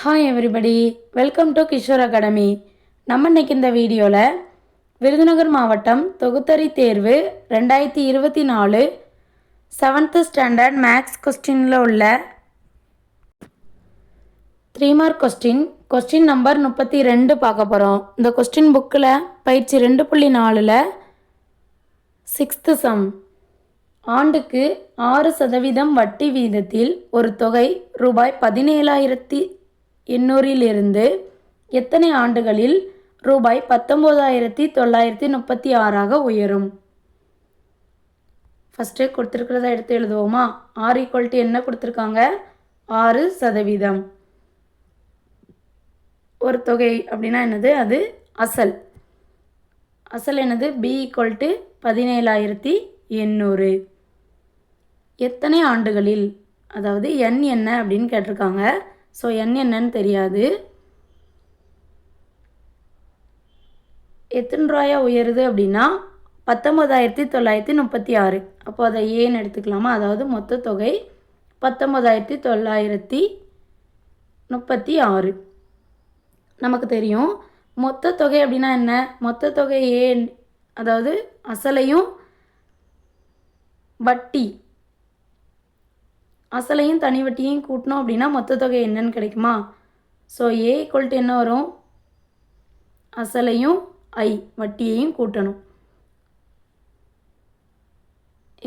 Hi everybody, welcome to Kishore academy. நம்ம இன்னைக்கு இந்த வீடியோவில் விருதுநகர் மாவட்டம் தொகுத்தறி தேர்வு 2024 7th ஸ்டாண்டர்ட் மேக்ஸ் கொஸ்டினில் உள்ள 3 மார்க் கொஸ்டின் நம்பர் 32 பார்க்க போகிறோம். இந்த கொஸ்டின் புக்கில் பயிற்சி 2.4ல் 6th சம். ஆண்டுக்கு 6% வட்டி வீதத்தில் ஒரு தொகை ரூபாய் 17,800 எத்தனை ஆண்டுகளில் ரூபாய் 19,936 உயரும்? ஃபஸ்ட்டு கொடுத்துருக்கிறத எடுத்து எழுதுவோமா? R = என்ன கொடுத்துருக்காங்க? 6%. ஒரு தொகை அப்படின்னா என்னது? அது அசல். அசல் என்னது? B = 17,800. எத்தனை ஆண்டுகளில், அதாவது n என்ன அப்படின்னு கேட்டிருக்காங்க. ஸோ n என்னன்னு தெரியாது. எத்தனை ரூபாயா உயருது அப்படின்னா 19,936. அப்போ அதை ஏன்னு எடுத்துக்கலாமா? அதாவது மொத்த தொகை 19,936. நமக்கு தெரியும் மொத்த தொகை அப்படின்னா என்ன? மொத்த தொகை ஏன், அதாவது அசலையும் வட்டி, அசலையும் தனி வட்டியையும் கூட்டணும் அப்படின்னா மொத்த தொகை என்னன்னு கிடைக்குமா? ஸோ A = என்ன வரும்? அசலையும் வட்டியையும் கூட்டணும்.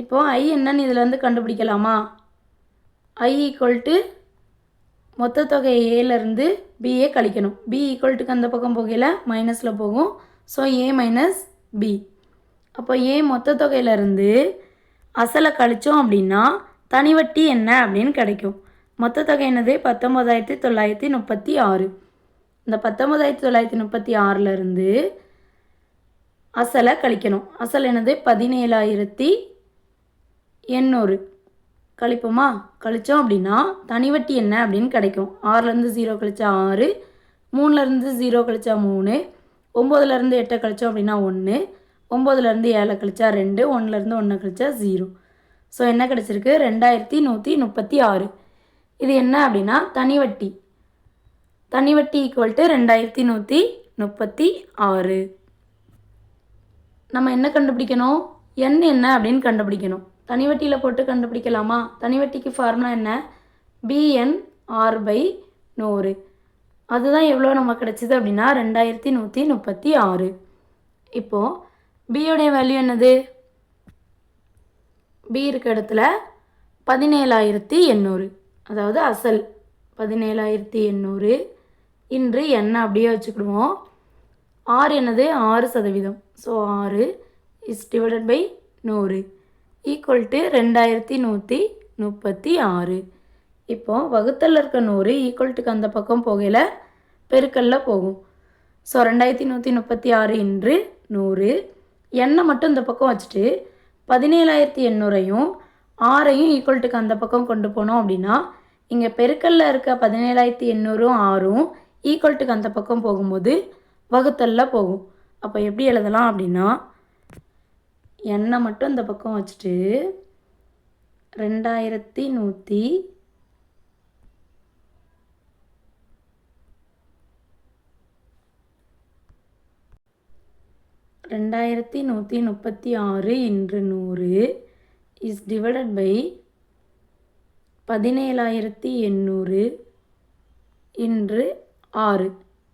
இப்போது I என்னன்னு இதிலேருந்து கண்டுபிடிக்கலாமா? I = மொத்த தொகை ஏலேருந்து பிஏ கழிக்கணும். B = அந்த பக்கம் போகையில் மைனஸில் போகும். So A - B. அப்போ A மொத்த தொகையிலேருந்து அசலை கழித்தோம் அப்படின்னா தனி வட்டி என்ன அப்படின்னு கிடைக்கும். மொத்த தொகை என்னது? 19,936. இந்த 19,936லேருந்து அசலை கழிக்கணும். அசல் என்னது? 17,800. கழிப்போமா? கழித்தோம் அப்படின்னா தனி வட்டி என்ன அப்படின்னு கிடைக்கும். 6லேருந்து 0 கழிச்சா 6, 3லேருந்து 0 கழிச்சா 3, 9லேருந்து 8 கழித்தோம் அப்படின்னா 1, 9லேருந்து 7 கழிச்சா 2, 1லேருந்து 1 கழிச்சா 0. ஸோ என்ன கிடச்சிருக்கு? 2136. இது என்ன அப்படின்னா தனி வட்டி. தனி வட்டி = 2136. நம்ம என்ன கண்டுபிடிக்கணும்? n என்ன அப்படின்னு கண்டுபிடிக்கணும். தனி வட்டியில் போட்டு கண்டுபிடிக்கலாமா? தனி வட்டிக்கு ஃபார்முலா என்ன? BN/100. அதுதான் எவ்வளோ நமக்கு கிடச்சிது அப்படின்னா 2136. இப்போது பியோடைய வேல்யூ என்னது? B இருக்க இடத்துல 17,800, அதாவது அசல் 17,800 இன்று n அப்படியே வச்சுக்கிடுவோம். R என்னது? 6%. ஸோ 6 / 100 = 2136. இப்போது வகுத்தலில் இருக்க 100 ஈக்குவல்ட்டுக்கு அந்த பக்கம் போகையில் பெருக்கல்ல போகும். ஸோ 2136 × 100. எண்ணை மட்டும் இந்த பக்கம் வச்சுட்டு 17,800ஐயும் 6ஐயும் ஈக்குவல்ட்டுக்கு அந்த பக்கம் கொண்டு போனோம் அப்படின்னா இங்கே பெருக்கல்ல இருக்க 17,800ம் 6ம் ஈக்குவல்ட்டுக்கு அந்த பக்கம் போகும்போது வகுத்தலில் போகும். அப்போ எப்படி எழுதலாம் அப்படின்னா எண்ணை மட்டும் இந்த பக்கம் வச்சுட்டு 2136 × 100 is divided by 17,800 × 6.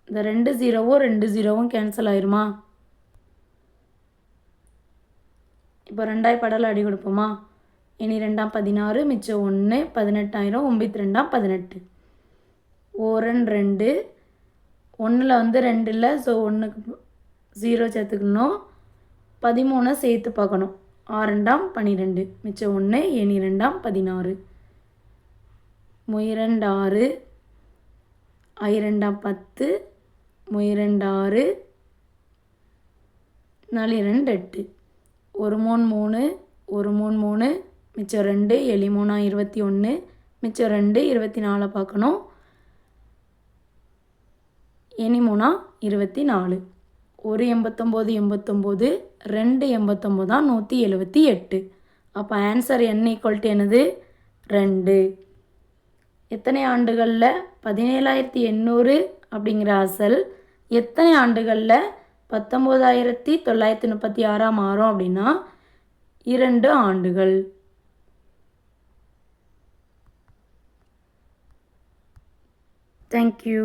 இந்த 2 0வும் கேன்சல் ஆயிருமா? இப்போ 2 படலை அடி கொடுப்போமா? இனி 2 16, மிச்சம் 1, 18,000, 9 18. 1 2, 1ல் வந்து 2 இல்லை. ஸோ 1க்கு 0 சேர்த்துக்கணும். 13 சேர்த்து பார்க்கணும். 6 12, மிச்சம் 1, இனி 2 16, 2 6, I 2 10, 2 6, 4 2 8, 1 3 3, 1 3 3, மிச்சம் 2, 7 3 21, மிச்சம் 2 24 பார்க்கணும். இனி 3 24. 1 89 89, 2 89 தான் 178. அப்போ ஆன்சர் n = என்னது? 2. எத்தனை ஆண்டுகளில் 17,800 அப்படிங்கிற அசல் எத்தனை ஆண்டுகளில் 19,936 மாறும் அப்படின்னா 2 ஆண்டுகள். தேங்க்யூ.